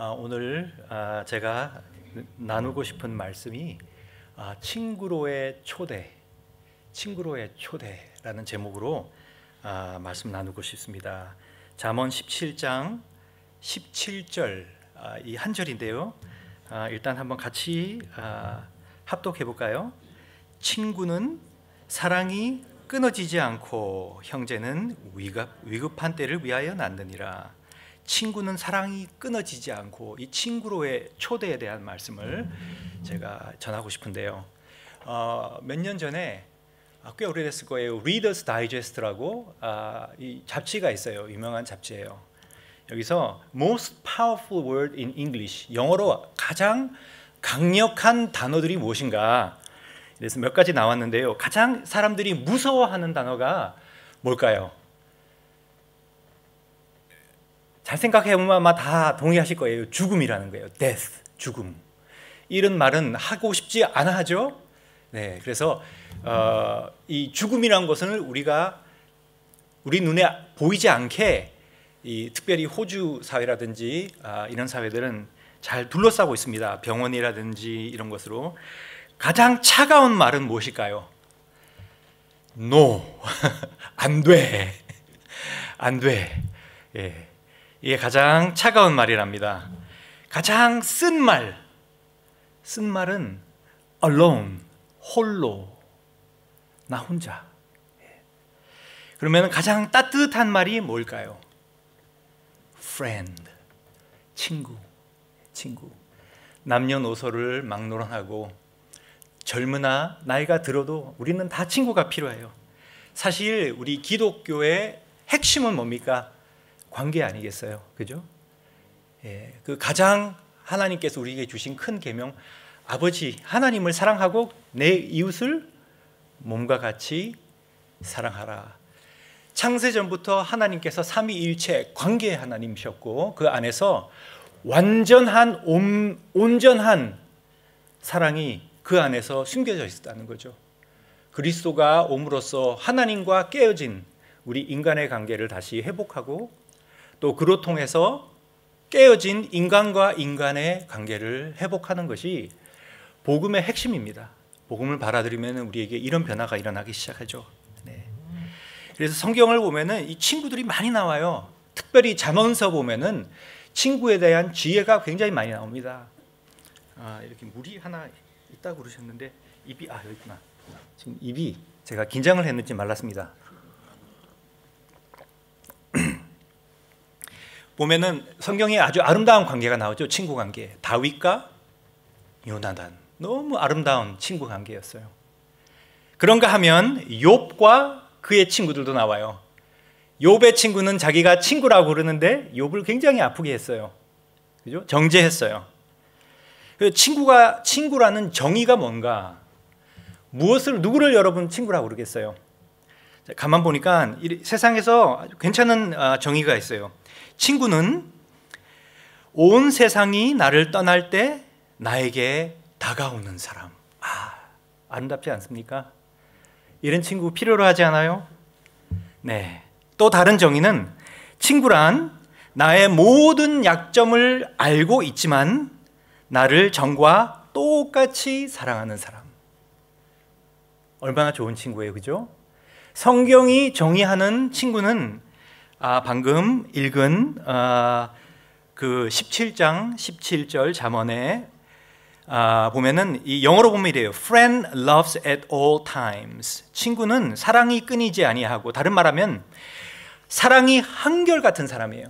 오늘 제가 나누고 싶은 말씀이 친구로의 초대, 친구로의 초대라는 제목으로 말씀 나누고 싶습니다. 잠언 17장 17절 이 한 절인데요. 일단 한번 같이 합독해 볼까요? 친구는 사랑이 끊어지지 않고 형제는 위급한 때를 위하여 낳느니라. 친구는 사랑이 끊어지지 않고, 이 친구로의 초대에 대한 말씀을 제가 전하고 싶은데요. 몇 년 전에 꽤 오래됐을 거예요. Reader's Digest라고 이 잡지가 있어요. 유명한 잡지예요. 여기서 Most Powerful Word in English, 영어로 가장 강력한 단어들이 무엇인가, 그래서 몇 가지 나왔는데요. 가장 사람들이 무서워하는 단어가 뭘까요? 잘 생각해보면 아마 다 동의하실 거예요. 죽음이라는 거예요. death, 죽음. 이런 말은 하고 싶지 않아 하죠. 네, 그래서 이 죽음이라는 것은 우리 눈에 보이지 않게 특별히 호주 사회라든지 이런 사회들은 잘 둘러싸고 있습니다. 병원이라든지 이런 것으로. 가장 차가운 말은 무엇일까요? No, 안 돼, 안 돼. 예. 이게 가장 차가운 말이랍니다. 가장 쓴 말은 alone, 홀로, 나 혼자. 그러면 가장 따뜻한 말이 뭘까요? friend, 친구. 남녀노소를 막론하고 젊으나 나이가 들어도 우리는 다 친구가 필요해요. 사실 우리 기독교의 핵심은 뭡니까? 관계 아니겠어요? 그죠? 예, 그 가장 하나님께서 우리에게 주신 큰 계명, 아버지 하나님을 사랑하고 내 이웃을 몸과 같이 사랑하라. 창세전부터 하나님께서 삼위일체 관계의 하나님이셨고, 그 안에서 완전한 온전한 사랑이 그 안에서 숨겨져 있었다는 거죠. 그리스도가 옴으로써 하나님과 깨어진 우리 인간의 관계를 다시 회복하고, 또 그로 통해서 깨어진 인간과 인간의 관계를 회복하는 것이 복음의 핵심입니다. 복음을 받아들이면 우리에게 이런 변화가 일어나기 시작하죠. 네. 그래서 성경을 보면은 이 친구들이 많이 나와요. 특별히 잠언서 보면은 친구에 대한 지혜가 굉장히 많이 나옵니다. 이렇게 물이 하나 있다고 그러셨는데 입이 여기 있구나. 지금 입이 제가 긴장을 했는지 말랐습니다. 보면은 성경에 아주 아름다운 관계가 나오죠. 친구 관계. 다윗과 요나단, 너무 아름다운 친구 관계였어요. 그런가 하면 욥과 그의 친구들도 나와요. 욥의 친구는 자기가 친구라고 그러는데 욥을 굉장히 아프게 했어요. 그죠? 정죄했어요. 친구라는 정의가 뭔가, 누구를 여러분 친구라고 그러겠어요? 가만 보니까 세상에서 아주 괜찮은 정의가 있어요. 친구는 온 세상이 나를 떠날 때 나에게 다가오는 사람. 아름답지 않습니까? 이런 친구 필요로 하지 않아요? 네. 또 다른 정의는 친구란 나의 모든 약점을 알고 있지만 나를 전과 똑같이 사랑하는 사람. 얼마나 좋은 친구예요, 그죠? 성경이 정의하는 친구는 방금 읽은 그 17장 17절 잠언에 보면은 이 영어로 보면 이래요. Friend loves at all times. 친구는 사랑이 끊이지 아니하고, 다른 말하면 사랑이 한결같은 사람이에요.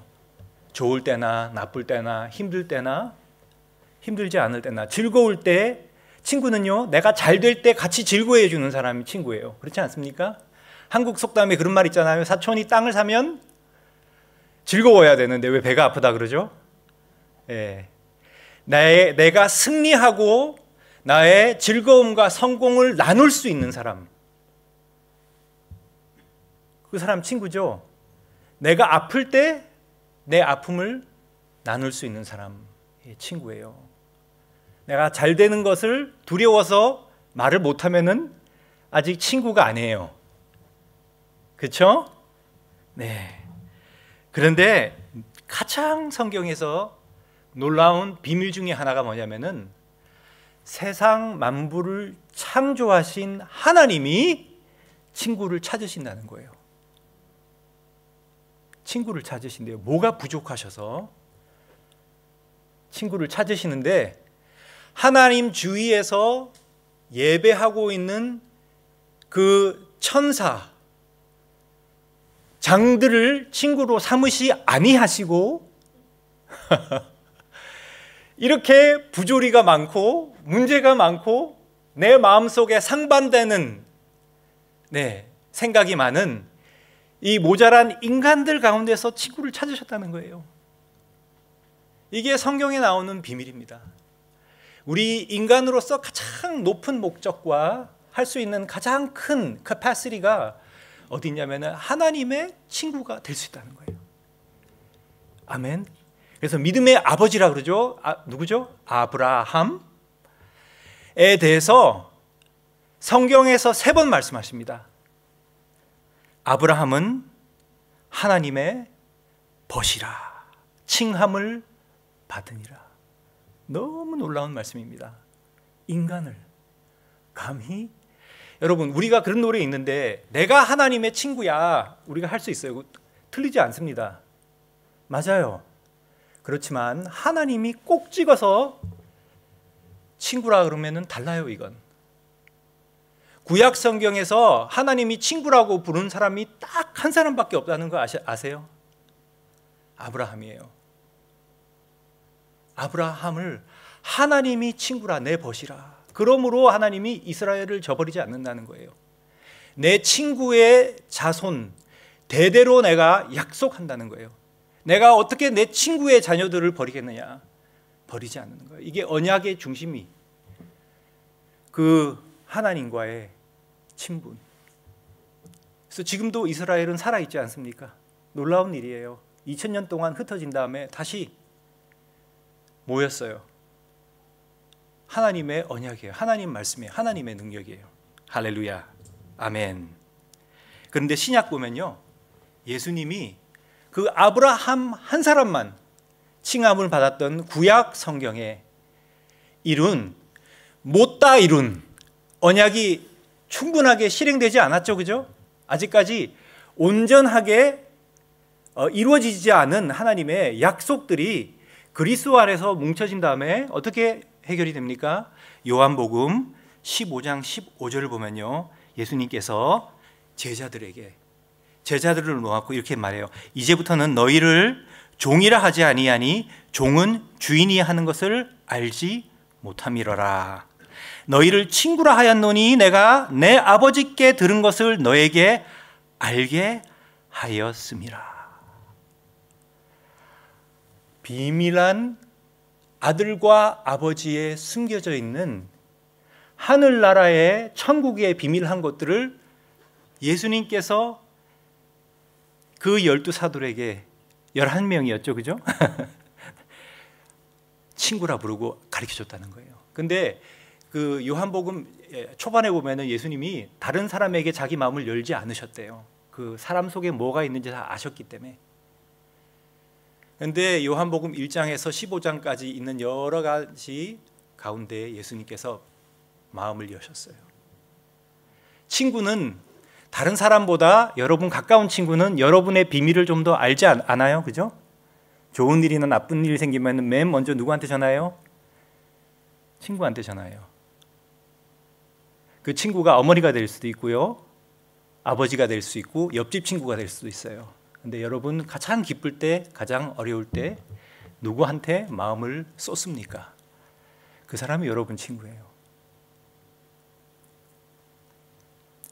좋을 때나 나쁠 때나 힘들 때나 힘들지 않을 때나 즐거울 때 친구는요, 내가 잘 될 때 같이 즐거워해 주는 사람이 친구예요. 그렇지 않습니까? 한국 속담에 그런 말 있잖아요. 사촌이 땅을 사면 즐거워야 되는데 왜 배가 아프다 그러죠? 예. 내가 승리하고 나의 즐거움과 성공을 나눌 수 있는 사람, 그 사람 친구죠. 내가 아플 때 내 아픔을 나눌 수 있는 사람이 친구예요. 내가 잘 되는 것을 두려워서 말을 못하면은 아직 친구가 아니에요. 그렇죠? 네. 그런데 가장 성경에서 놀라운 비밀 중에 하나가 뭐냐면은 세상 만물을 창조하신 하나님이 친구를 찾으신다는 거예요. 친구를 찾으신대요. 뭐가 부족하셔서 친구를 찾으시는데, 하나님 주위에서 예배하고 있는 그 천사 장들을 친구로 삼으시 아니하시고 이렇게 부조리가 많고 문제가 많고 내 마음속에 상반되는 생각이 많은 이 모자란 인간들 가운데서 친구를 찾으셨다는 거예요. 이게 성경에 나오는 비밀입니다. 우리 인간으로서 가장 높은 목적과 할 수 있는 가장 큰 캐파시티가 어디 있냐면 하나님의 친구가 될 수 있다는 거예요. 아멘. 그래서 믿음의 아버지라 그러죠. 누구죠? 아브라함에 대해서 성경에서 3번 말씀하십니다. 아브라함은 하나님의 벗이라 칭함을 받으니라. 너무 놀라운 말씀입니다. 인간을 감히, 여러분 우리가 그런 노래 있는데 내가 하나님의 친구야 우리가 할 수 있어요. 틀리지 않습니다. 맞아요. 그렇지만 하나님이 꼭 찍어서 친구라 그러면은 달라요. 이건 구약 성경에서 하나님이 친구라고 부르는 사람이 딱 한 사람밖에 없다는 거 아세요? 아브라함이에요. 아브라함을 하나님이 친구라 내 벗이라. 그러므로 하나님이 이스라엘을 저버리지 않는다는 거예요. 내 친구의 자손 대대로 내가 약속한다는 거예요. 내가 어떻게 내 친구의 자녀들을 버리겠느냐? 버리지 않는 거예요. 이게 언약의 중심이 그 하나님과의 친분. 그래서 지금도 이스라엘은 살아있지 않습니까? 놀라운 일이에요. 2000년 동안 흩어진 다음에 다시 모였어요. 하나님의 언약이에요. 하나님 말씀이에요. 하나님의 능력이에요. 할렐루야. 아멘. 그런데 신약 보면요, 예수님이 그 아브라함 한 사람만 칭함을 받았던 구약 성경에 못다 이룬 언약이 충분하게 실행되지 않았죠. 그죠? 아직까지 온전하게 이루어지지 않은 하나님의 약속들이 그리스도 안에서 뭉쳐진 다음에 어떻게 해결이 됩니까? 요한복음 15장 15절을 보면요, 예수님께서 제자들을 놓았고 이렇게 말해요. 이제부터는 너희를 종이라 하지 아니하니 종은 주인이 하는 것을 알지 못함이러라. 너희를 친구라 하였노니 내가 내 아버지께 들은 것을 너에게 알게 하였음이라. 비밀한 아들과 아버지에 숨겨져 있는 하늘나라의 천국의 비밀한 것들을 예수님께서 그 12사도에게 11명이었죠. 그죠? 친구라 부르고 가르쳐줬다는 거예요. 근데 그 요한복음 초반에 보면은 예수님이 다른 사람에게 자기 마음을 열지 않으셨대요. 그 사람 속에 뭐가 있는지 다 아셨기 때문에. 그런데 요한복음 1장에서 15장까지 있는 여러 가지 가운데 예수님께서 마음을 여셨어요. 친구는 다른 사람보다, 여러분 가까운 친구는 여러분의 비밀을 좀 더 알지 않아요? 그죠? 좋은 일이나 나쁜 일이 생기면 맨 먼저 누구한테 전화해요? 친구한테 전화해요. 그 친구가 어머니가 될 수도 있고요, 아버지가 될 수 있고 옆집 친구가 될 수도 있어요. 근데 여러분 가장 기쁠 때, 가장 어려울 때 누구한테 마음을 쏟습니까? 그 사람이 여러분 친구예요.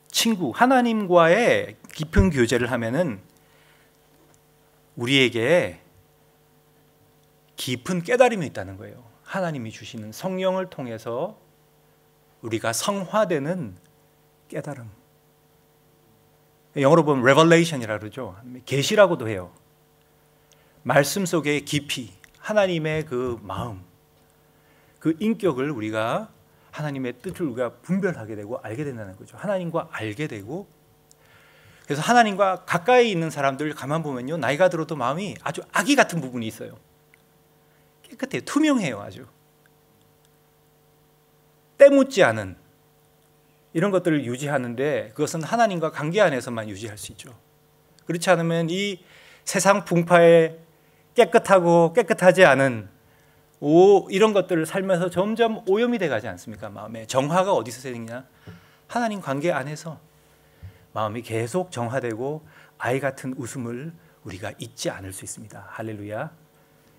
친구, 하나님과의 깊은 교제를 하면은 우리에게 깊은 깨달음이 있다는 거예요. 하나님이 주시는 성령을 통해서 우리가 성화되는 깨달음. 영어로 보면 revelation이라고 그러죠. 계시라고도 해요. 말씀 속의 깊이, 하나님의 그 마음, 그 인격을 우리가, 하나님의 뜻을 우리가 분별하게 되고 알게 된다는 거죠. 하나님과 알게 되고. 그래서 하나님과 가까이 있는 사람들 가만 보면요, 나이가 들어도 마음이 아주 아기 같은 부분이 있어요. 깨끗해요. 투명해요. 아주 때묻지 않은 이런 것들을 유지하는데, 그것은 하나님과 관계 안에서만 유지할 수 있죠. 그렇지 않으면 이 세상 풍파에 깨끗하고 깨끗하지 않은 이런 것들을 살면서 점점 오염이 돼가지 않습니까? 마음에 정화가 어디서 생기냐? 하나님 관계 안에서 마음이 계속 정화되고 아이 같은 웃음을 우리가 잊지 않을 수 있습니다. 할렐루야,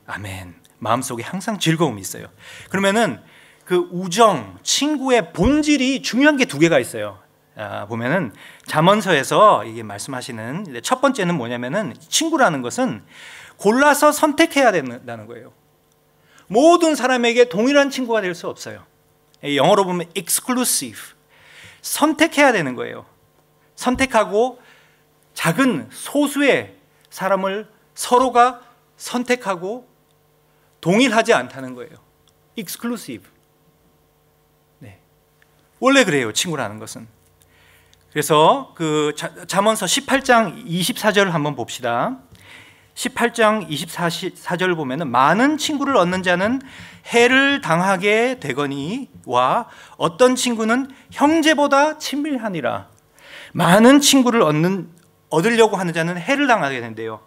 아멘. 마음속에 항상 즐거움이 있어요. 그러면은 그 우정, 친구의 본질이 중요한 게 두 개가 있어요. 보면은 잠언서에서 이게 말씀하시는 첫 번째는 뭐냐면은, 친구라는 것은 골라서 선택해야 된다는 거예요. 모든 사람에게 동일한 친구가 될 수 없어요. 영어로 보면 exclusive, 선택해야 되는 거예요. 선택하고 작은 소수의 사람을 서로가 선택하고 동일하지 않다는 거예요. exclusive. 네. 원래 그래요, 친구라는 것은. 그래서 그 잠언서 18장 24절을 한번 봅시다. 18장 24절을 보면은, 많은 친구를 얻는 자는 해를 당하게 되거니와 어떤 친구는 형제보다 친밀하니라. 많은 친구를 얻으려고 하는 자는 해를 당하게 된대요.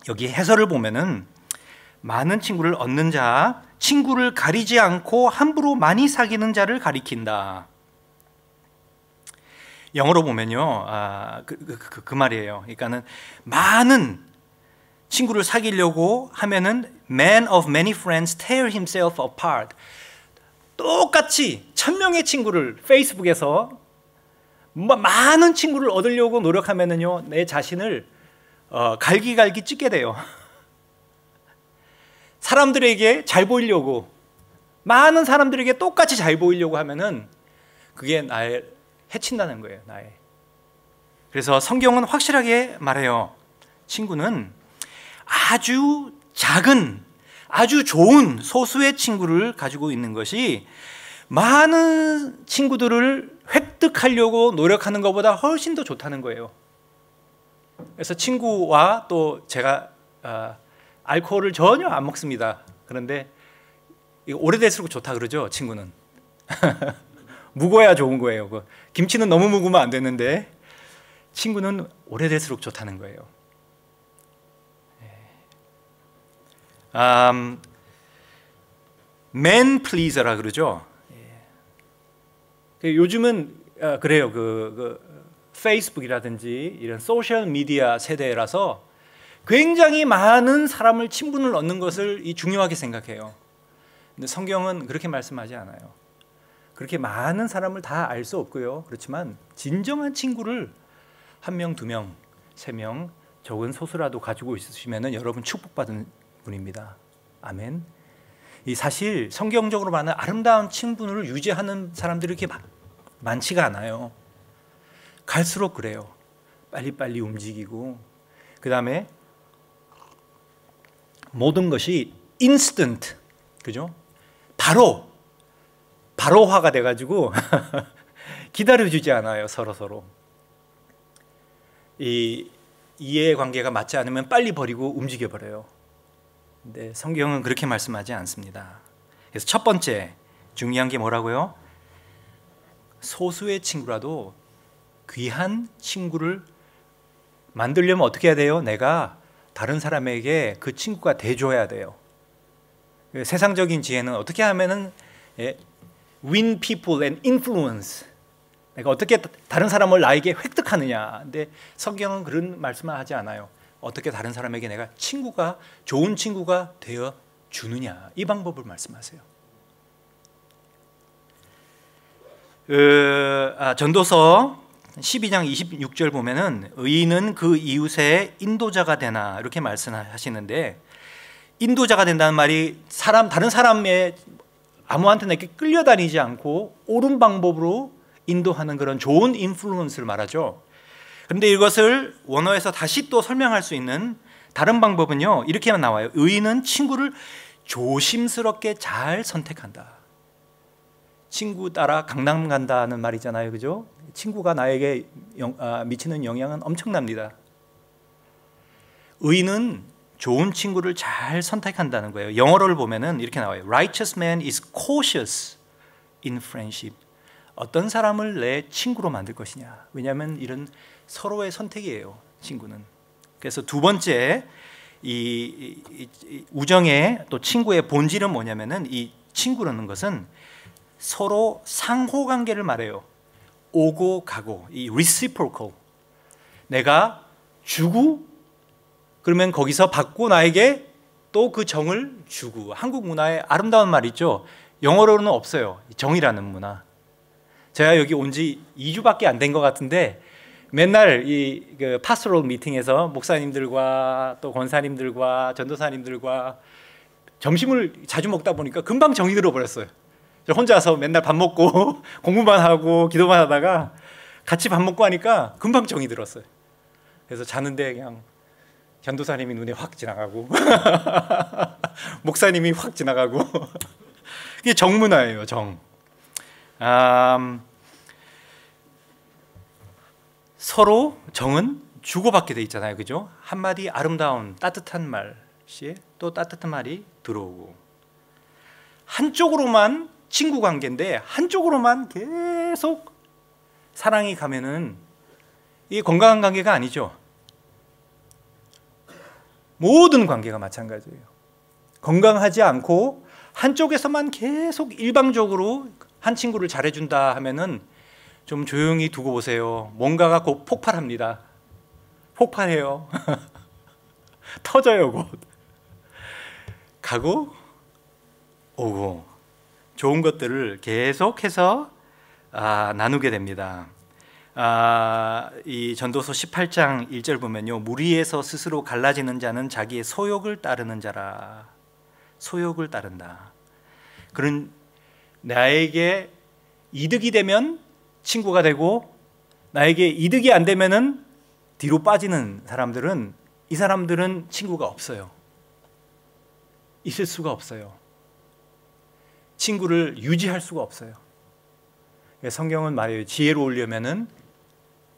여기 해설을 보면은, 많은 친구를 얻는 자, 친구를 가리지 않고 함부로 많이 사귀는 자를 가리킨다. 영어로 보면요, 그 말이에요. 그러니까는 많은 친구를 사귀려고 하면은 man of many friends tear himself apart. 똑같이 1000명의 친구를 페이스북에서 많은 친구를 얻으려고 노력하면은요, 내 자신을 갈기갈기 찢게 돼요. 사람들에게 잘 보이려고, 많은 사람들에게 똑같이 잘 보이려고 하면은 그게 나의 해친다는 거예요, 나의. 그래서 성경은 확실하게 말해요. 친구는 아주 작은, 아주 좋은 소수의 친구를 가지고 있는 것이 많은 친구들을 획득하려고 노력하는 것보다 훨씬 더 좋다는 거예요. 그래서 친구와, 또 제가 알코올을 전혀 안 먹습니다. 그런데 오래될수록 좋다 그러죠, 친구는. 묵어야 좋은 거예요. 김치는 너무 묵으면 안 되는데 친구는 오래될수록 좋다는 거예요. man pleaser라 그러죠. 요즘은 그래요. 페이스북이라든지 이런 소셜 미디어 세대라서 굉장히 많은 사람을, 친분을 얻는 것을 중요하게 생각해요. 근데 성경은 그렇게 말씀하지 않아요. 그렇게 많은 사람을 다 알 수 없고요. 그렇지만 진정한 친구를 1명, 2명, 3명, 적은 소수라도 가지고 있으시면 여러분 축복받은 분입니다. 아멘. 사실 성경적으로 말하는 아름다운 친분을 유지하는 사람들이 이렇게 많지가 않아요. 갈수록 그래요. 빨리빨리 움직이고, 그 다음에 모든 것이 인스턴트, 그죠? 바로화가 돼가지고 기다려주지 않아요. 서로 이 이해관계가 맞지 않으면 빨리 버리고 움직여 버려요. 근데 성경은 그렇게 말씀하지 않습니다. 그래서 첫 번째 중요한 게 뭐라고요? 소수의 친구라도 귀한 친구를 만들려면 어떻게 해야 돼요? 내가 다른 사람에게 그 친구가 돼줘야 돼요. 세상적인 지혜는 어떻게 하면은 win people and influence, 내가 어떻게 다른 사람을 나에게 획득하느냐. 근데 성경은 그런 말씀을 하지 않아요. 어떻게 다른 사람에게 내가 좋은 친구가 되어 주느냐, 이 방법을 말씀하세요. 전도서 12장 26절 보면은, 의인은 그 이웃의 인도자가 되나, 이렇게 말씀하시는데, 인도자가 된다는 말이 다른 사람의 아무한테나 이렇게 끌려다니지 않고 옳은 방법으로 인도하는 그런 좋은 인플루언스를 말하죠. 그런데 이것을 원어에서 다시 또 설명할 수 있는 다른 방법은요, 이렇게만 나와요. 의인은 친구를 조심스럽게 잘 선택한다. 친구 따라 강남 간다는 말이잖아요, 그죠? 친구가 나에게 미치는 영향은 엄청납니다. 의인은 좋은 친구를 잘 선택한다는 거예요. 영어로를 보면은 이렇게 나와요. Righteous man is cautious in friendship. 어떤 사람을 내 친구로 만들 것이냐. 왜냐하면 이런 서로의 선택이에요. 친구는. 그래서 두 번째 이 우정의 또 친구의 본질은 뭐냐면은 이 친구라는 것은 서로 상호 관계를 말해요. 오고 가고 이 reciprocal. 내가 주고 그러면 거기서 받고 나에게 또 그 정을 주고. 한국 문화의 아름다운 말 있죠. 영어로는 없어요. 정이라는 문화. 제가 여기 온 지 2주밖에 안 된 것 같은데 맨날 이 파스토럴 미팅에서 목사님들과 또 권사님들과 전도사님들과 점심을 자주 먹다 보니까 금방 정이 들어버렸어요. 혼자서 맨날 밥 먹고 공부만 하고 기도만 하다가 같이 밥 먹고 하니까 금방 정이 들었어요. 그래서 자는데 그냥 전도사님이 눈에 확 지나가고 목사님이 확 지나가고 이게 정문화예요. 정. 서로 정은 주고받게 돼 있잖아요. 그죠? 한마디 아름다운 따뜻한 말씨에 또 따뜻한 말이 들어오고 한쪽으로만 친구 관계인데 한쪽으로만 계속 사랑이 가면은 이게 건강한 관계가 아니죠. 모든 관계가 마찬가지예요. 건강하지 않고 한쪽에서만 계속 일방적으로 한 친구를 잘해준다 하면은 좀 조용히 두고 보세요. 뭔가가 곧 폭발합니다. 폭발해요. 터져요 곧. 가고 오고 좋은 것들을 계속해서 나누게 됩니다. 이 전도서 18장 1절 보면요, 무리에서 스스로 갈라지는 자는 자기의 소욕을 따르는 자라. 소욕을 따른다. 그런 나에게 이득이 되면 친구가 되고 나에게 이득이 안 되면은 뒤로 빠지는 사람들은 이 사람들은 친구가 없어요. 있을 수가 없어요. 친구를 유지할 수가 없어요. 성경은 말해요. 지혜로우려면은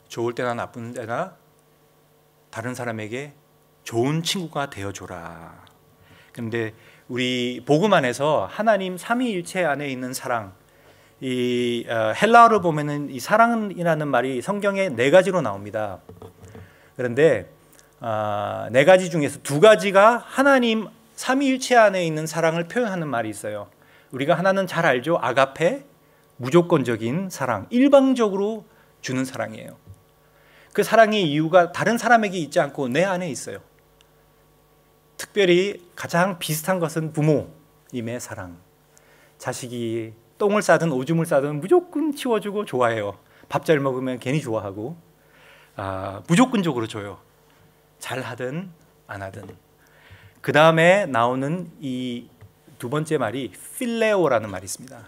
좋을 때나 나쁜 때나 다른 사람에게 좋은 친구가 되어줘라. 그런데 우리 복음 안에서 하나님 삼위일체 안에 있는 사랑, 이 헬라어를 보면은 이 사랑이라는 말이 성경에 4가지로 나옵니다. 그런데 4가지 중에서 2가지가 하나님 삼위일체 안에 있는 사랑을 표현하는 말이 있어요. 우리가 하나는 잘 알죠. 아가페, 무조건적인 사랑, 일방적으로 주는 사랑이에요. 그 사랑의 이유가 다른 사람에게 있지 않고 내 안에 있어요. 특별히 가장 비슷한 것은 부모님의 사랑. 자식이 똥을 싸든 오줌을 싸든 무조건 치워주고 좋아해요. 밥 잘 먹으면 괜히 좋아하고 무조건적으로 줘요. 잘하든 안 하든. 그 다음에 나오는 이 2번째 말이 필레오라는 말이 있습니다.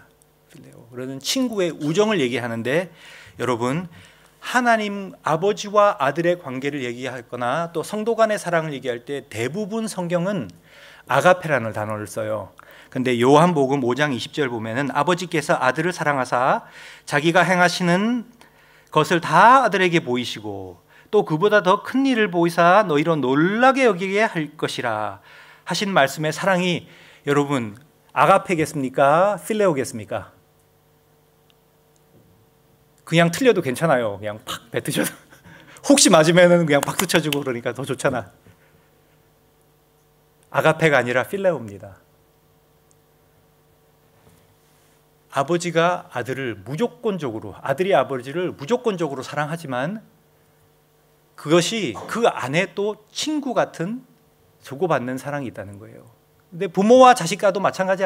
필레오. 그러는 친구의 우정을 얘기하는데 여러분 하나님 아버지와 아들의 관계를 얘기하거나 또 성도 간의 사랑을 얘기할 때 대부분 성경은 아가페라는 단어를 써요. 근데 요한복음 5장 20절 보면은 아버지께서 아들을 사랑하사 자기가 행하시는 것을 다 아들에게 보이시고 또 그보다 더 큰 일을 보이사 너희로 놀라게 여기게 할 것이라 하신 말씀의 사랑이 여러분 아가페겠습니까? 필레오겠습니까? 그냥 틀려도 괜찮아요. 그냥 팍 뱉으셔도 혹시 맞으면은 그냥 박수 쳐주고 그러니까 더 좋잖아. 아가페가 아니라 필레오입니다. 아버지가 아들을 무조건적으로, 아들이 아버지를 무조건적으로 사랑하지만 그것이 그 안에 또 친구 같은 주고받는 사랑이 있다는 거예요. 근데 부모와 자식과도 마찬가지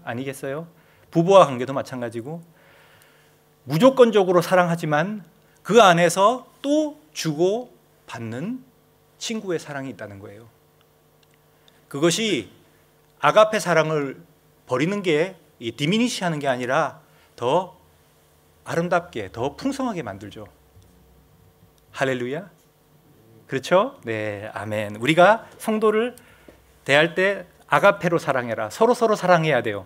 아니겠어요? 부부와 관계도 마찬가지고 무조건적으로 사랑하지만 그 안에서 또 주고 받는 친구의 사랑이 있다는 거예요. 그것이 아가페 사랑을 버리는 게 디미니시 하는 게 아니라 더 아름답게, 더 풍성하게 만들죠. 할렐루야. 그렇죠? 네, 아멘. 우리가 성도를 대할 때 아가페로 사랑해라. 서로 사랑해야 돼요.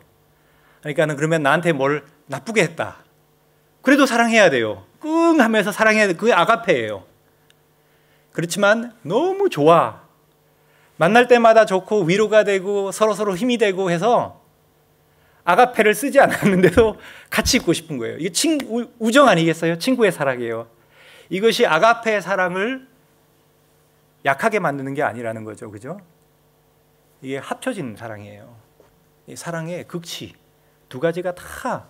그러니까는 그러면 나한테 뭘 나쁘게 했다. 그래도 사랑해야 돼요. 끙 하면서 사랑해야 돼. 그게 아가페예요. 그렇지만 너무 좋아. 만날 때마다 좋고 위로가 되고 서로서로 힘이 되고 해서 아가페를 쓰지 않았는데도 같이 있고 싶은 거예요. 이게 우정 아니겠어요? 친구의 사랑이에요. 이것이 아가페의 사랑을 약하게 만드는 게 아니라는 거죠. 그죠? 이게 합쳐진 사랑이에요. 이 사랑의 극치 두 가지가 다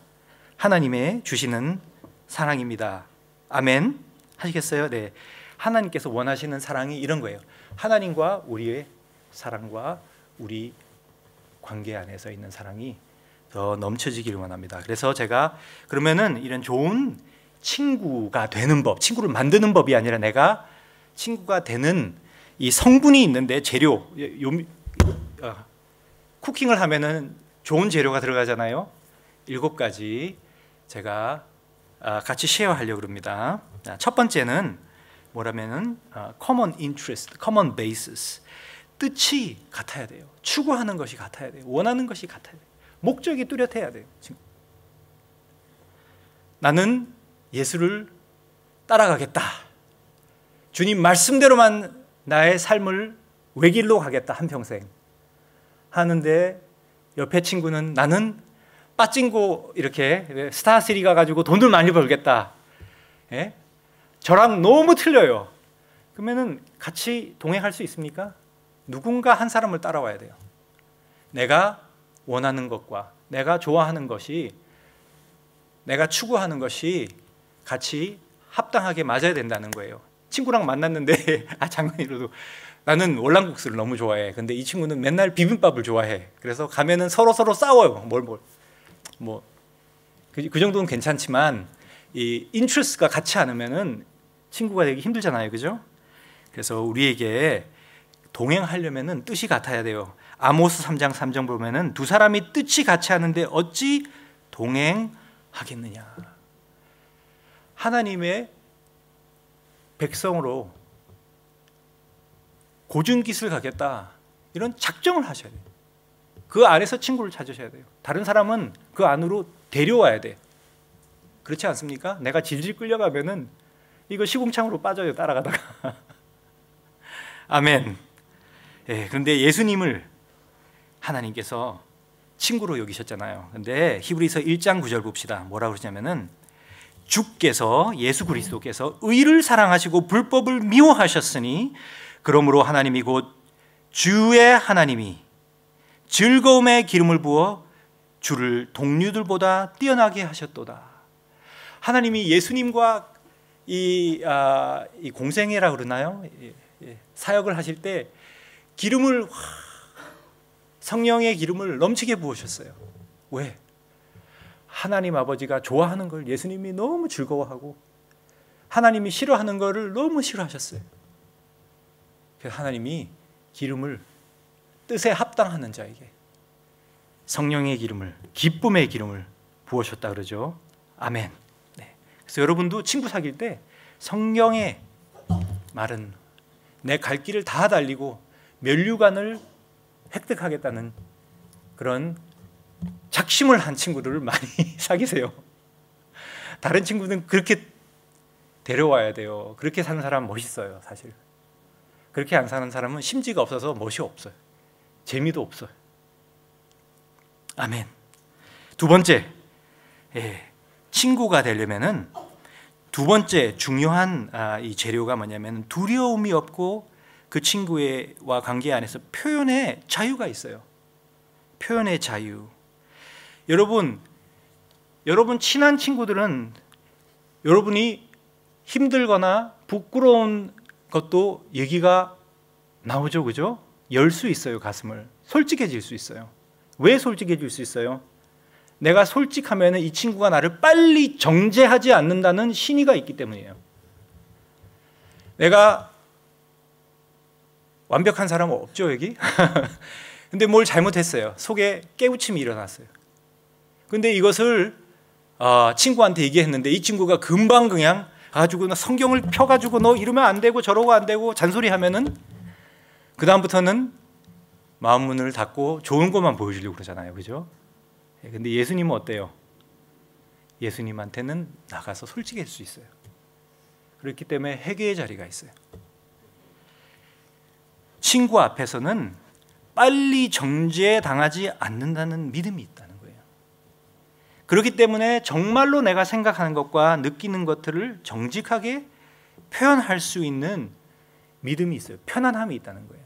하나님의 주시는 사랑입니다. 아멘 하시겠어요? 네. 하나님께서 원하시는 사랑이 이런 거예요. 하나님과 우리의 사랑과 우리 관계 안에서 있는 사랑이 더 넘쳐지기를 원합니다. 그래서 제가 그러면은 이런 좋은 친구가 되는 법, 친구를 만드는 법이 아니라 내가 친구가 되는 이 성분이 있는데 재료, 쿠킹을 하면은 좋은 재료가 들어가잖아요. 7가지 제가 같이 쉐어하려고 합니다. 첫 번째는 뭐라면은 common interest, common basis. 뜻이 같아야 돼요. 추구하는 것이 같아야 돼요. 원하는 것이 같아야 돼요. 목적이 뚜렷해야 돼요. 나는 예수를 따라가겠다. 주님 말씀대로만 나의 삶을 외길로 가겠다 한평생 하는데 옆에 친구는 나는 빠찡고 이렇게 스타3 가가지고 돈을 많이 벌겠다. 예? 저랑 너무 틀려요. 그러면은 같이 동행할 수 있습니까? 누군가 한 사람을 따라와야 돼요. 내가 원하는 것과 내가 좋아하는 것이, 내가 추구하는 것이 같이 합당하게 맞아야 된다는 거예요. 친구랑 만났는데 장관이로도 나는 월남국수를 너무 좋아해. 근데 이 친구는 맨날 비빔밥을 좋아해. 그래서 가면은 서로 싸워요. 그 정도는 괜찮지만 이 인트레스트가 같지 않으면은 친구가 되기 힘들잖아요. 그죠? 그래서 우리에게 동행하려면은 뜻이 같아야 돼요. 아모스 3장 3절 보면은 두 사람이 뜻이 같이 하는데 어찌 동행하겠느냐. 하나님의 백성으로 고준깃을 가겠다. 이런 작정을 하셔야 돼요. 그 안에서 친구를 찾으셔야 돼요. 다른 사람은 그 안으로 데려와야 돼. 그렇지 않습니까? 내가 질질 끌려가면은 이거 시궁창으로 빠져요. 따라가다가. 아멘. 예, 그런데 예수님을 하나님께서 친구로 여기셨잖아요. 근데 히브리서 1장 9절 봅시다. 뭐라고 그러냐면은 주께서, 예수 그리스도께서 의를 사랑하시고 불법을 미워하셨으니 그러므로 하나님이 곧 주의 하나님이 즐거움의 기름을 부어 주를 동류들보다 뛰어나게 하셨도다. 하나님이 예수님과 이 공생애라 그러나요? 사역을 하실 때 기름을, 성령의 기름을 넘치게 부으셨어요. 왜? 하나님 아버지가 좋아하는 걸 예수님이 너무 즐거워하고 하나님이 싫어하는 거를 너무 싫어하셨어요. 그래서 하나님이 기름을, 뜻에 합당하는 자에게 성령의 기름을, 기쁨의 기름을 부으셨다 그러죠. 아멘. 네. 그래서 여러분도 친구 사귈 때 성령의 말은 내 갈 길을 다 달리고 면류관을 획득하겠다는 그런 작심을 한 친구들을 많이 사귀세요. 다른 친구는 그렇게 데려와야 돼요. 그렇게 사는 사람은 멋있어요. 사실 그렇게 안 사는 사람은 심지가 없어서 멋이 없어요. 재미도 없어요. 아멘. 두 번째, 친구가 되려면은 두 번째 중요한 이 재료가 뭐냐면 두려움이 없고 그 친구와 관계 안에서 표현의 자유가 있어요. 표현의 자유. 여러분 친한 친구들은 여러분이 힘들거나 부끄러운 것도 얘기가 나오죠. 그죠? 열 수 있어요. 가슴을. 솔직해질 수 있어요. 왜 솔직해질 수 있어요? 내가 솔직하면 이 친구가 나를 빨리 정죄하지 않는다는 신의가 있기 때문이에요. 내가 완벽한 사람은 없죠, 여기? 근데 뭘 잘못했어요. 속에 깨우침이 일어났어요. 근데 이것을 친구한테 얘기했는데 이 친구가 금방 그냥 가지고 너 성경을 펴가지고 너 이러면 안 되고 저러고 안 되고 잔소리하면은 그 다음부터는 마음 문을 닫고 좋은 것만 보여주려고 그러잖아요, 그죠? 근데 예수님은 어때요? 예수님한테는 나가서 솔직해질 수 있어요. 그렇기 때문에 회개의 자리가 있어요. 친구 앞에서는 빨리 정죄당하지 않는다는 믿음이 있다는 거예요. 그렇기 때문에 정말로 내가 생각하는 것과 느끼는 것들을 정직하게 표현할 수 있는 믿음이 있어요. 편안함이 있다는 거예요.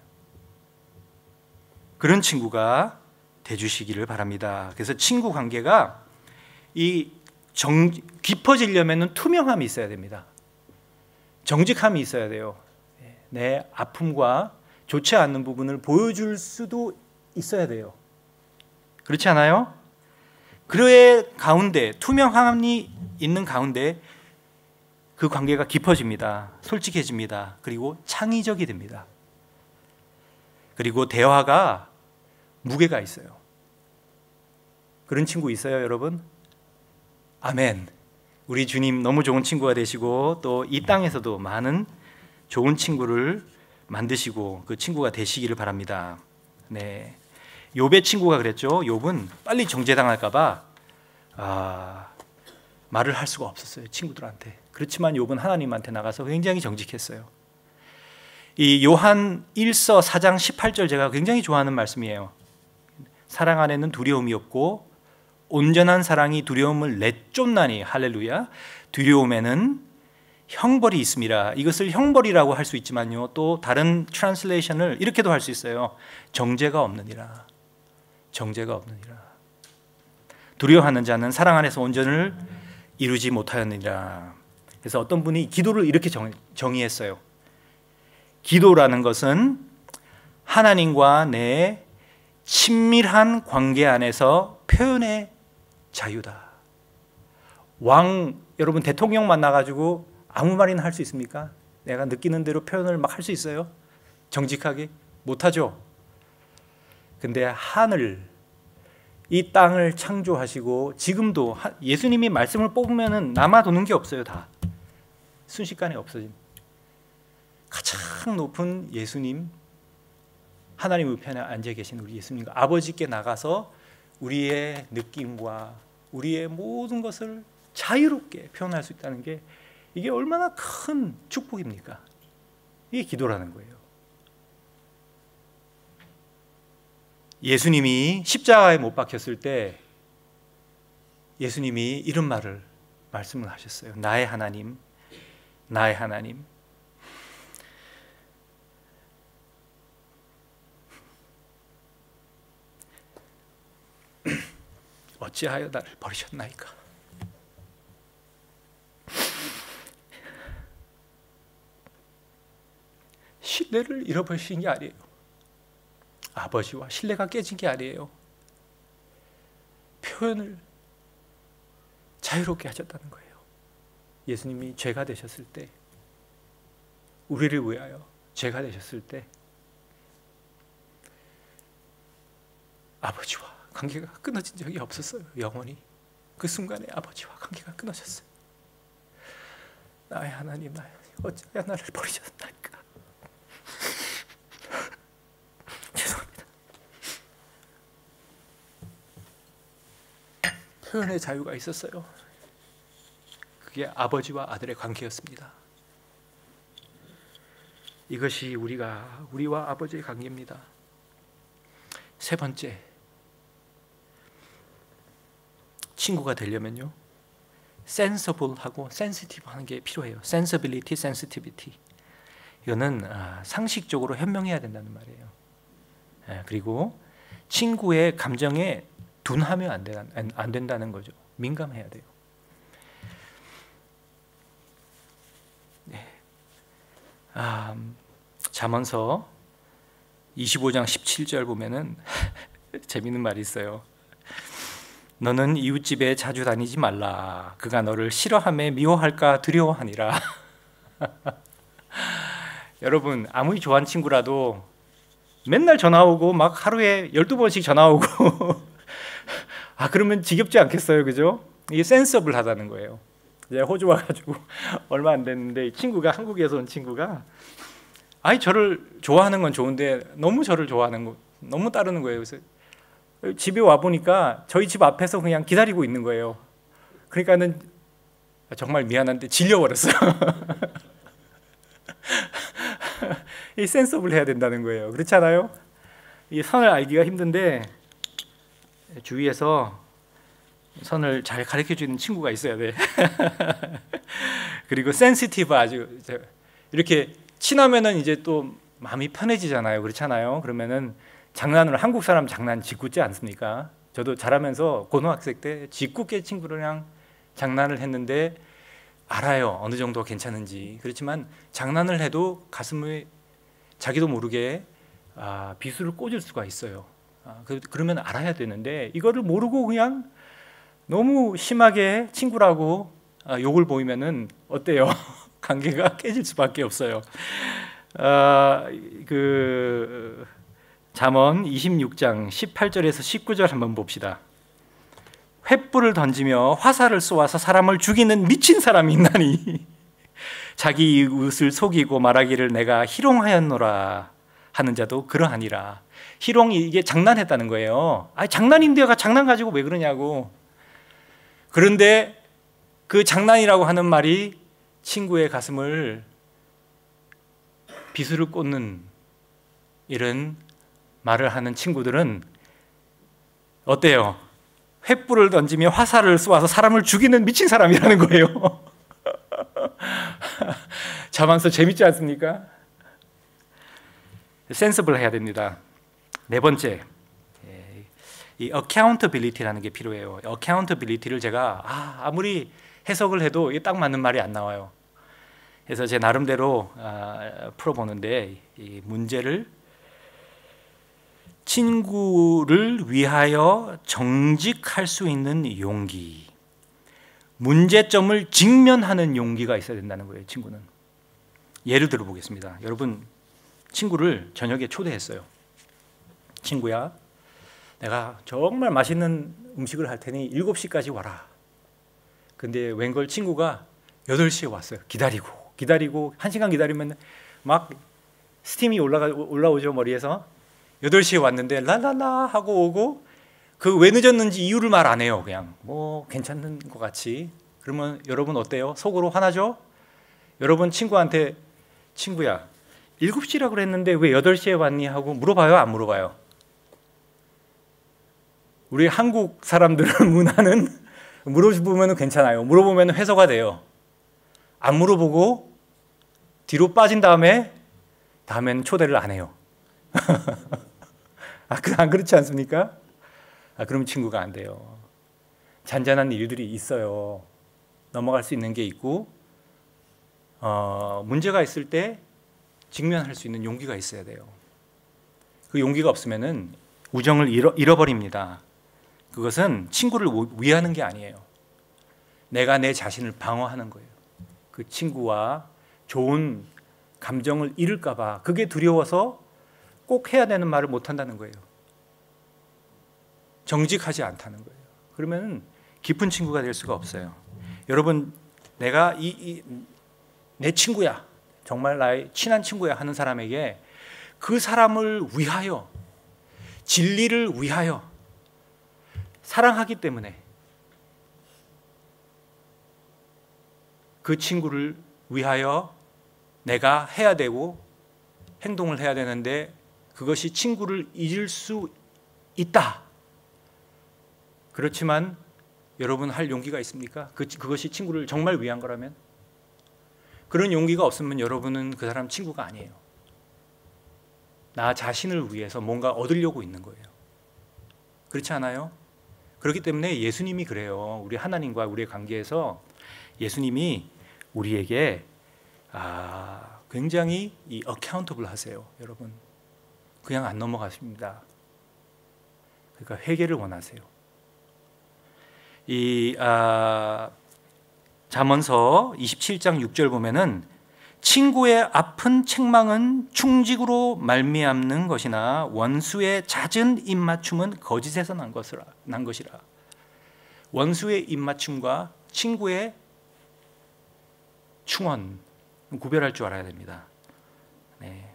그런 친구가 돼주시기를 바랍니다. 그래서 친구 관계가 깊어지려면 투명함이 있어야 됩니다. 정직함이 있어야 돼요. 내 아픔과 좋지 않는 부분을 보여줄 수도 있어야 돼요. 그렇지 않아요? 그의 가운데, 투명함이 있는 가운데 그 관계가 깊어집니다. 솔직해집니다. 그리고 창의적이 됩니다. 그리고 대화가 무게가 있어요. 그런 친구 있어요, 여러분? 아멘. 우리 주님 너무 좋은 친구가 되시고 또 이 땅에서도 많은 좋은 친구를 만드시고 그 친구가 되시기를 바랍니다. 네, 욥의 친구가 그랬죠. 욥은 빨리 정죄당할까 봐 말을 할 수가 없었어요, 친구들한테. 그렇지만 욥은 하나님한테 나가서 굉장히 정직했어요. 이 요한 1서 4장 18절 제가 굉장히 좋아하는 말씀이에요. 사랑 안에는 두려움이 없고 온전한 사랑이 두려움을 내쫓나니, 할렐루야. 두려움에는 형벌이 있습니다. 이것을 형벌이라고 할 수 있지만요, 또 다른 트랜슬레이션을 이렇게도 할 수 있어요. 정죄가 없느니라. 정죄가 없느니라. 두려워하는 자는 사랑 안에서 온전을 이루지 못하였느니라. 그래서 어떤 분이 기도를 이렇게 정의했어요. 기도라는 것은 하나님과 내 친밀한 관계 안에서 표현의 자유다. 여러분 대통령 만나가지고 아무 말이나 할 수 있습니까? 내가 느끼는 대로 표현을 막 할 수 있어요? 정직하게? 못하죠. 근데 하늘, 이 땅을 창조하시고 지금도 예수님이 말씀을 뽑으면 남아도는 게 없어요. 다 순식간에 없어진 가장 높은 예수님, 하나님 우편에 앉아 계신 우리 예수님과 아버지께 나가서 우리의 느낌과 우리의 모든 것을 자유롭게 표현할 수 있다는 게 이게 얼마나 큰 축복입니까? 이게 기도라는 거예요. 예수님이 십자가에 못 박혔을 때 예수님이 이런 말씀을 하셨어요. 나의 하나님, 나의 하나님, 어찌하여 나를 버리셨나이까? 신뢰를 잃어버리신 게 아니에요. 아버지와 신뢰가 깨진 게 아니에요. 표현을 자유롭게 하셨다는 거예요. 예수님이 죄가 되셨을 때, 우리를 위하여 죄가 되셨을 때 아버지와 관계가 끊어진 적이 없었어요. 영원히 그 순간에 아버지와 관계가 끊어졌어요. 나의 하나님, 나의 하나님, 어찌하여 나를 버리셨나이까? 죄송합니다. 표현의 자유가 있었어요. 그게 아버지와 아들의 관계였습니다. 이것이 우리와 아버지의 관계입니다. 세 번째, 친구가 되려면요, sensible하고 sensitive하는 게 필요해요. sensibility, sensitivity. 이거는 상식적으로 현명해야 된다는 말이에요. 그리고 친구의 감정에 둔하면 안 된다는 거죠. 민감해야 돼요. 네. 잠언서 25장 17절 보면은 재밌는 말이 있어요. 너는 이웃집에 자주 다니지 말라. 그가 너를 싫어하며 미워할까 두려워하니라. 여러분, 아무리 좋아하는 친구라도 맨날 전화 오고 막 하루에 12번씩 전화 오고 그러면 지겹지 않겠어요? 그죠? 이게 센서블 하다는 거예요. 이제 호주 와가지고 얼마 안 됐는데 이 친구가, 한국에서 온 친구가 저를 좋아하는 건 좋은데 너무 저를 좋아하는 거, 너무 따르는 거예요. 그래서 집에 와 보니까 저희 집 앞에서 그냥 기다리고 있는 거예요. 그러니까는 정말 미안한데 질려버렸어요. 이 센서블 해야 된다는 거예요. 그렇지 않아요? 이 선을 알기가 힘든데 주위에서 선을 잘 가르쳐 주는 친구가 있어야 돼. 그리고 센시티브, 아주 이렇게 친하면은 이제 또 마음이 편해지잖아요. 그렇잖아요. 그러면은 장난으로, 한국 사람 장난 짓궂지 않습니까? 저도 자라면서 고등학생 때 짓궂게 친구들이랑 장난을 했는데 알아요, 어느 정도 괜찮은지. 그렇지만 장난을 해도 가슴에 자기도 모르게 비수를 꽂을 수가 있어요. 그러면 알아야 되는데 이거를 모르고 그냥 너무 심하게 친구라고 욕을 보이면은 어때요? 관계가 깨질 수밖에 없어요. 잠언 26장 18절에서 19절 한번 봅시다. 횃불을 던지며 화살을 쏘아서 사람을 죽이는 미친 사람이 있나니 자기 이웃을 속이고 말하기를 내가 희롱하였노라 하는 자도 그러하니라. 희롱이 이게 장난했다는 거예요. 장난인데요, 장난 가지고 왜 그러냐고. 그런데 그 장난이라고 하는 말이 친구의 가슴을 비수를 꽂는 이런 말을 하는 친구들은 어때요? 횃불을 던지며 화살을 쏘아서 사람을 죽이는 미친 사람이라는 거예요. 자만서 재밌지 않습니까? 센서블 해야 됩니다. 네 번째, 이 accountability라는 게 필요해요. accountability를 제가 아무리 해석을 해도 이게 딱 맞는 말이 안 나와요. 그래서 제 나름대로 풀어보는데, 이 문제를 친구를 위하여 정직할 수 있는 용기, 문제점을 직면하는 용기가 있어야 된다는 거예요. 친구는. 예를 들어 보겠습니다. 여러분, 친구를 저녁에 초대했어요. 친구야, 내가 정말 맛있는 음식을 할 테니 7시까지 와라. 근데 웬걸 친구가 8시에 왔어요. 기다리고 1시간 기다리면 막 스팀이 올라오죠, 머리에서. 8시에 왔는데 랄랄라 하고 오고, 그 왜 늦었는지 이유를 말 안 해요. 그냥 뭐 괜찮은 것 같이. 그러면 여러분 어때요? 속으로 화나죠? 여러분 친구한테 친구야, 7시라고 그랬는데 왜 8시에 왔니? 하고 물어봐요, 안 물어봐요? 우리 한국 사람들의 문화는 물어보면 괜찮아요. 물어보면 해소가 돼요. 안 물어보고 뒤로 빠진 다음엔 초대를 안 해요. 안 그렇지 않습니까? 그럼 친구가 안 돼요. 잔잔한 일들이 있어요. 넘어갈 수 있는 게 있고, 문제가 있을 때 직면할 수 있는 용기가 있어야 돼요. 그 용기가 없으면은 우정을 잃어버립니다. 그것은 친구를 위하는 게 아니에요. 내가 내 자신을 방어하는 거예요. 그 친구와 좋은 감정을 잃을까 봐, 그게 두려워서 꼭 해야 되는 말을 못 한다는 거예요. 정직하지 않다는 거예요. 그러면 깊은 친구가 될 수가 없어요. 여러분, 내가 내 친구야, 정말 나의 친한 친구야 하는 사람에게 그 사람을 위하여, 진리를 위하여 사랑하기 때문에 그 친구를 위하여 내가 해야 되고 행동을 해야 되는데, 그것이 친구를 잊을 수 있다. 그렇지만 여러분 할 용기가 있습니까? 그것이 친구를 정말 위한 거라면? 그런 용기가 없으면 여러분은 그 사람 친구가 아니에요. 나 자신을 위해서 뭔가 얻으려고 있는 거예요. 그렇지 않아요? 그렇기 때문에 예수님이 그래요. 우리 하나님과 우리의 관계에서 예수님이 우리에게 굉장히 이 accountable 하세요. 여러분, 그냥 안 넘어가십니다. 그러니까 회개를 원하세요. 이 잠언서 27장 6절 보면은 친구의 아픈 책망은 충직으로 말미암는 것이나 원수의 잦은 입맞춤은 거짓에서 난 것이라. 원수의 입맞춤과 친구의 충언 구별할 줄 알아야 됩니다. 네.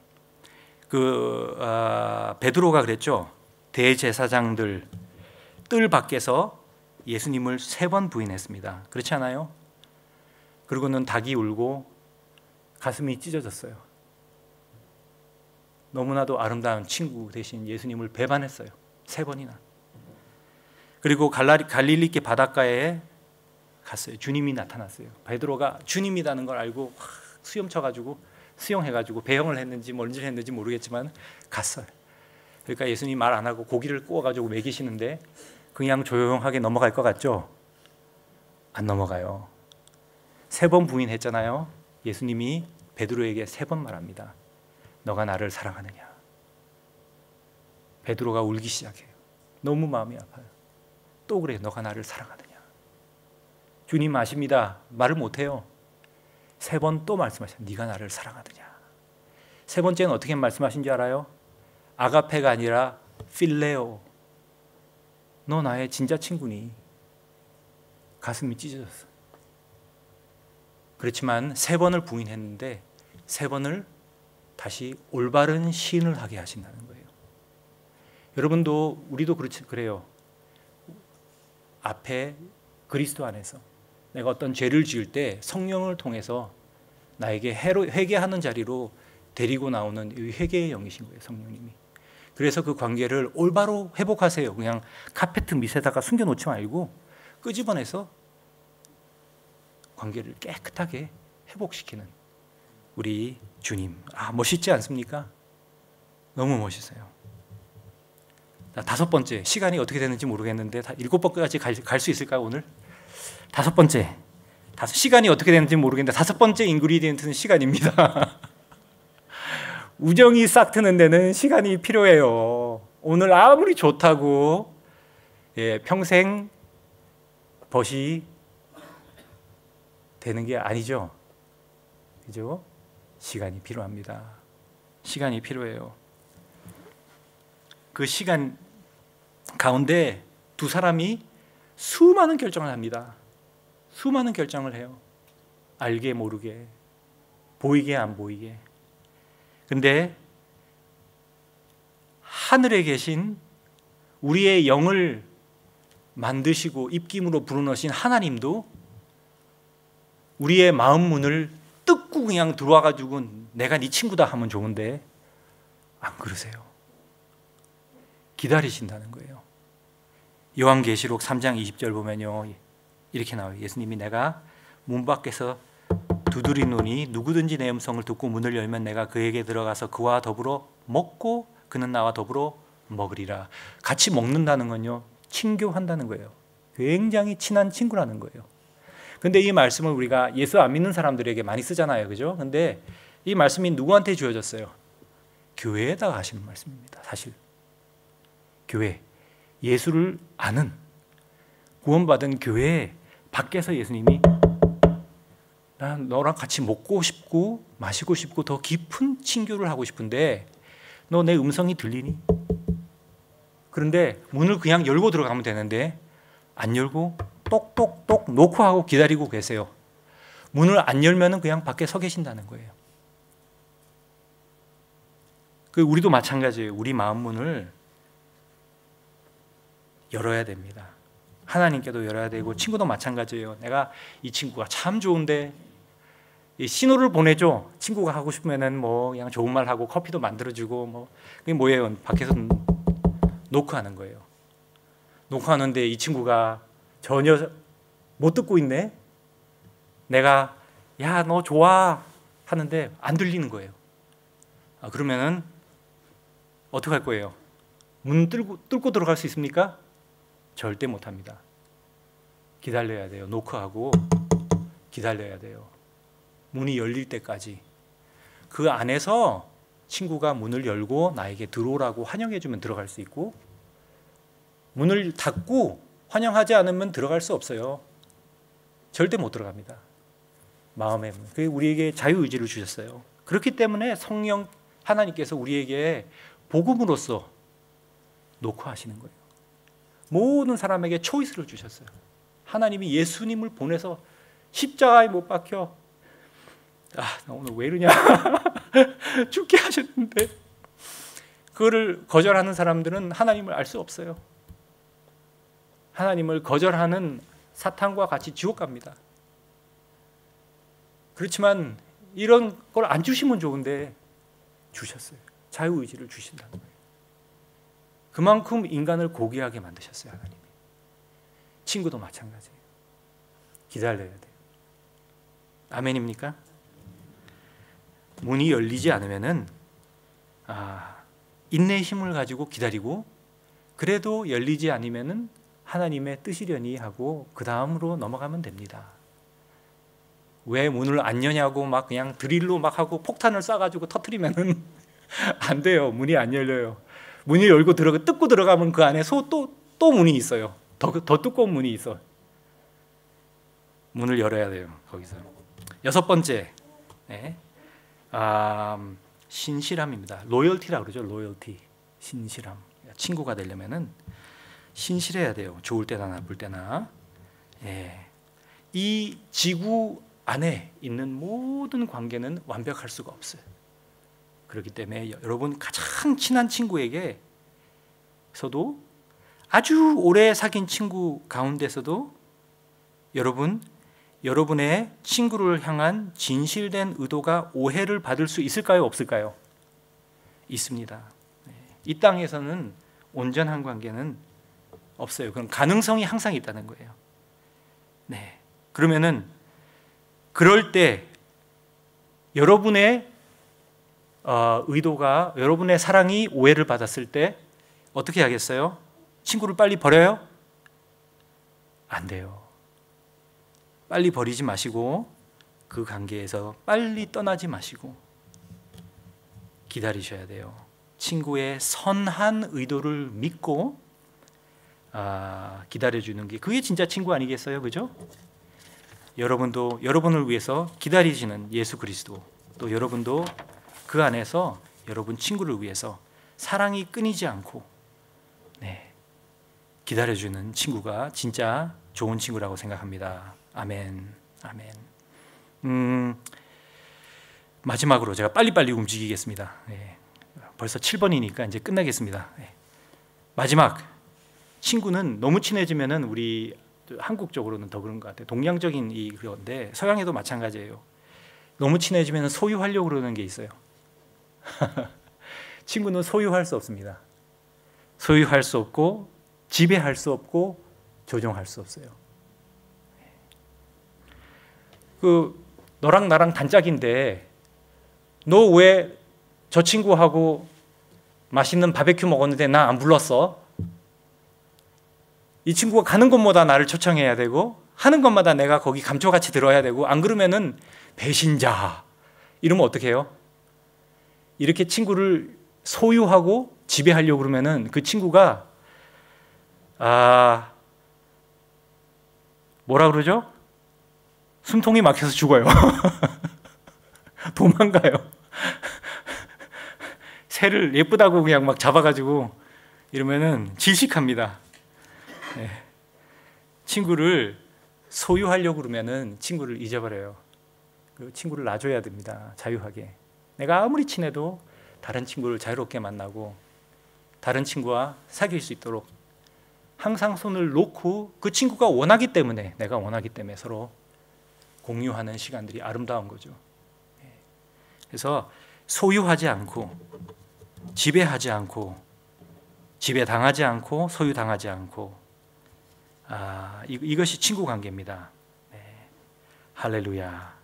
베드로가 그랬죠. 대제사장들 뜰 밖에서 예수님을 3번 부인했습니다. 그렇지 않아요? 그리고는 닭이 울고 가슴이 찢어졌어요. 너무나도 아름다운 친구 대신 예수님을 배반했어요. 3번이나. 그리고 갈릴리께 바닷가에 갔어요. 주님이 나타났어요. 베드로가 주님이라는 걸 알고 수염 쳐가지고 수영해가지고 배영을 했는지 뭔지 했는지 모르겠지만 갔어요. 그러니까 예수님 말 안 하고 고기를 구워가지고 먹이시는데 그냥 조용하게 넘어갈 것 같죠? 안 넘어가요. 3번 부인했잖아요. 예수님이 베드로에게 3번 말합니다. 너가 나를 사랑하느냐? 베드로가 울기 시작해요. 너무 마음이 아파요. 또 그래, 너가 나를 사랑하느냐? 주님 아십니다. 말을 못해요. 3번 또 말씀하셔요. 네가 나를 사랑하느냐? 3번째는 어떻게 말씀하신 줄 알아요? 아가페가 아니라 필레오. 너 나의 진짜 친구니? 가슴이 찢어졌어. 그렇지만 3번을 부인했는데 3번을 다시 올바른 시인을 하게 하신다는 거예요. 여러분도 우리도 그래요. 앞에 그리스도 안에서 내가 어떤 죄를 지을 때 성령을 통해서 나에게 회개하는 자리로 데리고 나오는 이 회개의 영이신 거예요. 성령님이. 그래서 그 관계를 올바로 회복하세요. 그냥 카페트 밑에다가 숨겨놓지 말고 끄집어내서 관계를 깨끗하게 회복시키는 우리 주님. 멋있지 않습니까? 너무 멋있어요. 5번째, 시간이 어떻게 되는지 모르겠는데 7번까지 갈 수 있을까요 오늘? 5번째, 시간이 어떻게 되는지 모르겠는데 5번째 인그리디언트는 시간입니다. 우정이 싹 트는 데는 시간이 필요해요. 오늘 아무리 좋다고 평생 벗이 되는 게 아니죠. 그죠? 시간이 필요합니다. 시간이 필요해요. 그 시간 가운데 두 사람이 수많은 결정을 합니다. 수많은 결정을 해요. 알게 모르게, 보이게 안 보이게. 근데 하늘에 계신 우리의 영을 만드시고 입김으로 불어넣으신 하나님도 우리의 마음 문을 뜯고 그냥 들어와가지고 내가 네 친구다 하면 좋은데 안 그러세요. 기다리신다는 거예요. 요한계시록 3장 20절 보면요, 이렇게 나와요. 예수님이 내가 문 밖에서 두드리노니 누구든지 내 음성을 듣고 문을 열면 내가 그에게 들어가서 그와 더불어 먹고 그는 나와 더불어 먹으리라. 같이 먹는다는 건요, 친교한다는 거예요. 굉장히 친한 친구라는 거예요. 근데 이 말씀을 우리가 예수 안 믿는 사람들에게 많이 쓰잖아요. 그죠? 근데 이 말씀이 누구한테 주어졌어요? 교회에다가 하시는 말씀입니다. 사실 교회, 예수를 아는 구원받은 교회 밖에서 예수님이 난 너랑 같이 먹고 싶고 마시고 싶고 더 깊은 친교를 하고 싶은데 너 내 음성이 들리니? 그런데 문을 그냥 열고 들어가면 되는데 안 열고 똑똑똑 놓고 하고 기다리고 계세요. 문을 안 열면 그냥 밖에 서 계신다는 거예요. 우리도 마찬가지예요. 우리 마음 문을 열어야 됩니다. 하나님께도 열어야 되고 친구도 마찬가지예요. 내가 이 친구가 참 좋은데 이 신호를 보내줘. 친구가 하고 싶으면은 뭐 그냥 좋은 말 하고 커피도 만들어주고 뭐 그게 뭐예요? 밖에서 노크하는 거예요. 노크하는데 이 친구가 전혀 못 듣고 있네. 내가 야 너 좋아 하는데 안 들리는 거예요. 그러면은 어떻게 할 거예요? 문 뚫고 들어갈 수 있습니까? 절대 못합니다. 기다려야 돼요. 노크하고 기다려야 돼요. 문이 열릴 때까지. 그 안에서 친구가 문을 열고 나에게 들어오라고 환영해주면 들어갈 수 있고, 문을 닫고 환영하지 않으면 들어갈 수 없어요. 절대 못 들어갑니다. 마음의 문. 그게 우리에게 자유의지를 주셨어요. 그렇기 때문에 성령 하나님께서 우리에게 복음으로써 노크하시는 거예요. 모든 사람에게 초이스를 주셨어요. 하나님이 예수님을 보내서 십자가에 못 박혀 나 오늘 왜 이러냐 죽게 하셨는데 그거를 거절하는 사람들은 하나님을 알 수 없어요. 하나님을 거절하는 사탄과 같이 지옥 갑니다. 그렇지만 이런 걸 안 주시면 좋은데 주셨어요. 자유의지를 주신다는 거예요. 그만큼 인간을 고귀하게 만드셨어요, 하나님이. 친구도 마찬가지예요. 기다려야 돼요. 아멘입니까? 문이 열리지 않으면은 인내의 힘을 가지고 기다리고, 그래도 열리지 않으면은 하나님의 뜻이려니 하고 그 다음으로 넘어가면 됩니다. 왜 문을 안 여냐고 막 그냥 드릴로 막 하고 폭탄을 쏴가지고 터트리면은 안 돼요. 문이 안 열려요. 문이 열고 뜯고 들어가면 그 안에 또 문이 있어요. 더 두꺼운 문이 있어. 문을 열어야 돼요. 거기서. 6번째, 네. 신실함입니다. 로열티라고 그러죠. 로열티, 신실함. 친구가 되려면은 신실해야 돼요. 좋을 때나 나쁠 때나. 예. 이 지구 안에 있는 모든 관계는 완벽할 수가 없어요. 그렇기 때문에 여러분 가장 친한 친구에게서도, 아주 오래 사귄 친구 가운데서도 여러분의 친구를 향한 진실된 의도가 오해를 받을 수 있을까요? 없을까요? 있습니다. 이 땅에서는 온전한 관계는 없어요. 그럼 가능성이 항상 있다는 거예요. 네. 그러면은 그럴 때 여러분의 의도가, 여러분의 사랑이 오해를 받았을 때 어떻게 하겠어요? 친구를 빨리 버려요? 안 돼요. 빨리 버리지 마시고, 그 관계에서 빨리 떠나지 마시고 기다리셔야 돼요. 친구의 선한 의도를 믿고 기다려주는 게, 그게 진짜 친구 아니겠어요? 그죠? 여러분도 여러분을 위해서 기다리시는 예수 그리스도, 또 여러분도 그 안에서 여러분 친구를 위해서 사랑이 끊이지 않고 기다려주는 친구가 진짜 좋은 친구라고 생각합니다. 아멘. 아멘. 마지막으로 제가 빨리빨리 움직이겠습니다. 벌써 7번이니까 이제 끝나겠습니다. 마지막, 친구는 너무 친해지면은, 우리 한국적으로는 더 그런 것 같아요. 동양적인 그런데 서양에도 마찬가지예요. 너무 친해지면 소유하려고 그러는 게 있어요. 친구는 소유할 수 없습니다. 소유할 수 없고, 지배할 수 없고, 조종할 수 없어요. 너랑 나랑 단짝인데 너 왜 저 친구하고 맛있는 바베큐 먹었는데 나 안 불렀어? 이 친구가 가는 곳마다 나를 초청해야 되고, 하는 것마다 내가 거기 감초같이 들어야 되고, 안 그러면은 배신자 이러면 어떻게 해요? 이렇게 친구를 소유하고 지배하려고 그러면은 그 친구가 뭐라 그러죠? 숨통이 막혀서 죽어요. 도망가요. 새를 예쁘다고 그냥 막 잡아가지고 이러면은 질식합니다. 친구를 소유하려고 그러면은 친구를 잊어버려요. 그 친구를 놔줘야 됩니다. 자유하게. 내가 아무리 친해도 다른 친구를 자유롭게 만나고 다른 친구와 사귈 수 있도록 항상 손을 놓고, 그 친구가 원하기 때문에, 내가 원하기 때문에 서로 공유하는 시간들이 아름다운 거죠. 그래서 소유하지 않고, 지배하지 않고, 지배당하지 않고, 소유당하지 않고, 이것이 친구 관계입니다. 할렐루야.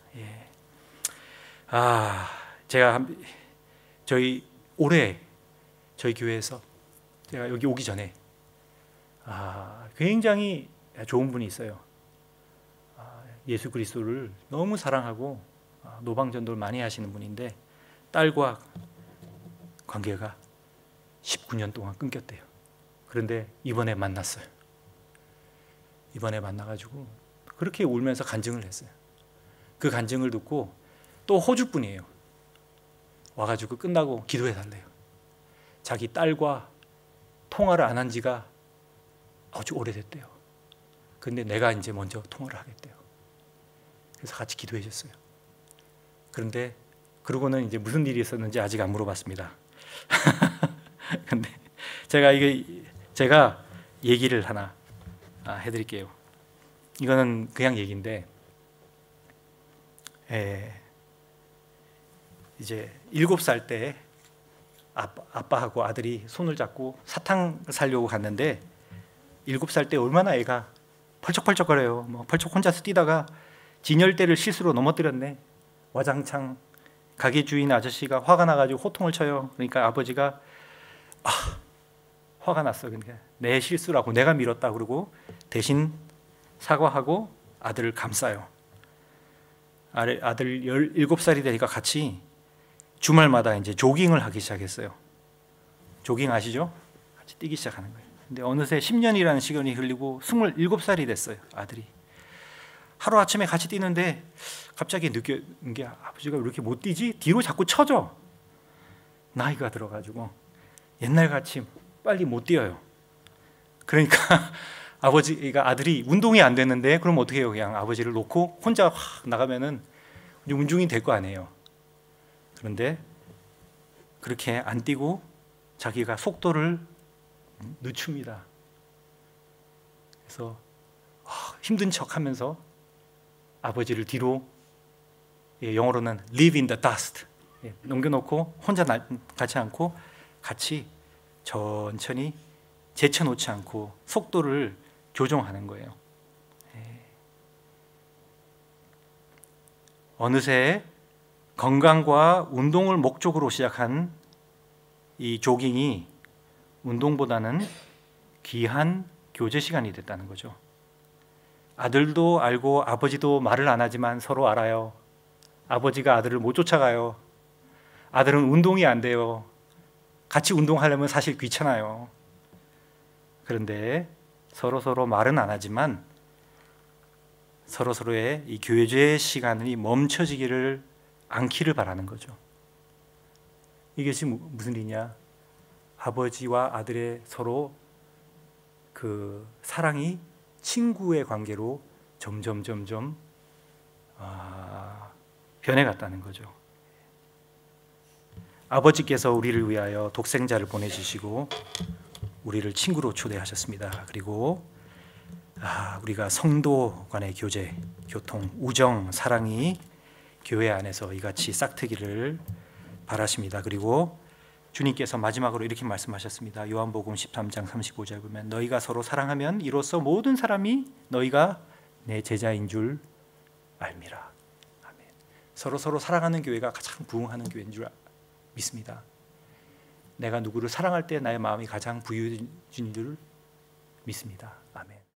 제가 올해 저희 교회에서, 제가 여기 오기 전에 굉장히 좋은 분이 있어요. 예수 그리스도를 너무 사랑하고 노방전도를 많이 하시는 분인데, 딸과 관계가 19년 동안 끊겼대요. 그런데 이번에 만났어요. 이번에 만나가지고 그렇게 울면서 간증을 했어요. 그 간증을 듣고 또 호주 분이에요. 와가지고 끝나고 기도해 달래요. 자기 딸과 통화를 안 한 지가 아주 오래됐대요. 근데 내가 이제 먼저 통화를 하겠대요. 그래서 같이 기도해 줬어요. 그런데 그러고는 이제 무슨 일이 있었는지 아직 안 물어봤습니다. 근데 제가 얘기를 하나 해드릴게요. 이거는 그냥 얘기인데, 이제 7살 때 아빠하고 아들이 손을 잡고 사탕 사려고 갔는데 7살 때 얼마나 애가 펄쩍펄쩍거려요. 뭐 펄쩍 혼자서 뛰다가 진열대를 실수로 넘어뜨렸네. 와장창 가게 주인 아저씨가 화가 나가지고 호통을 쳐요. 그러니까 아버지가 화가 났어. 그러니까 내 실수라고 내가 밀었다 그러고 대신 사과하고 아들을 감싸요. 아들 17살이 되니까 같이 주말마다 이제 조깅을 하기 시작했어요. 조깅 아시죠? 같이 뛰기 시작하는 거예요. 근데 어느새 10년이라는 시간이 흘리고 27살이 됐어요. 아들이. 하루아침에 같이 뛰는데 갑자기 느낀 게 아버지가 왜 이렇게 못 뛰지? 뒤로 자꾸 쳐져. 나이가 들어가지고 옛날같이 빨리 못 뛰어요. 그러니까 아버지가 아들이 운동이 안 됐는데 그럼 어떻게 해요? 그냥 아버지를 놓고 혼자 확 나가면은 운중이 될 거 아니에요. 그런데 그렇게 안 뛰고 자기가 속도를 늦춥니다. 그래서 힘든 척하면서 아버지를 뒤로, 영어로는 leave in the dust, 넘겨놓고 혼자 가지 않고 같이 천천히 제쳐놓지 않고 속도를 조정하는 거예요. 어느새 건강과 운동을 목적으로 시작한 이 조깅이 운동보다는 귀한 교제 시간이 됐다는 거죠. 아들도 알고 아버지도 말을 안 하지만 서로 알아요. 아버지가 아들을 못 쫓아가요. 아들은 운동이 안 돼요. 같이 운동하려면 사실 귀찮아요. 그런데 서로 말은 안 하지만 서로의 이 교제 시간이 멈춰지기를 않기를 바라는 거죠. 이게 지금 무슨 일이냐? 아버지와 아들의 서로 그 사랑이 친구의 관계로 점점 변해갔다는 거죠. 아버지께서 우리를 위하여 독생자를 보내주시고 우리를 친구로 초대하셨습니다. 그리고 우리가 성도 간의 교제, 교통, 우정, 사랑이 교회 안에서 이같이 싹트기를 바라십니다. 그리고 주님께서 마지막으로 이렇게 말씀하셨습니다. 요한복음 13장 35절 보면 너희가 서로 사랑하면 이로써 모든 사람이 너희가 내 제자인 줄 알미라. 아멘. 서로 사랑하는 교회가 가장 부흥하는 교회인 줄 믿습니다. 내가 누구를 사랑할 때 나의 마음이 가장 부유해진 줄 믿습니다.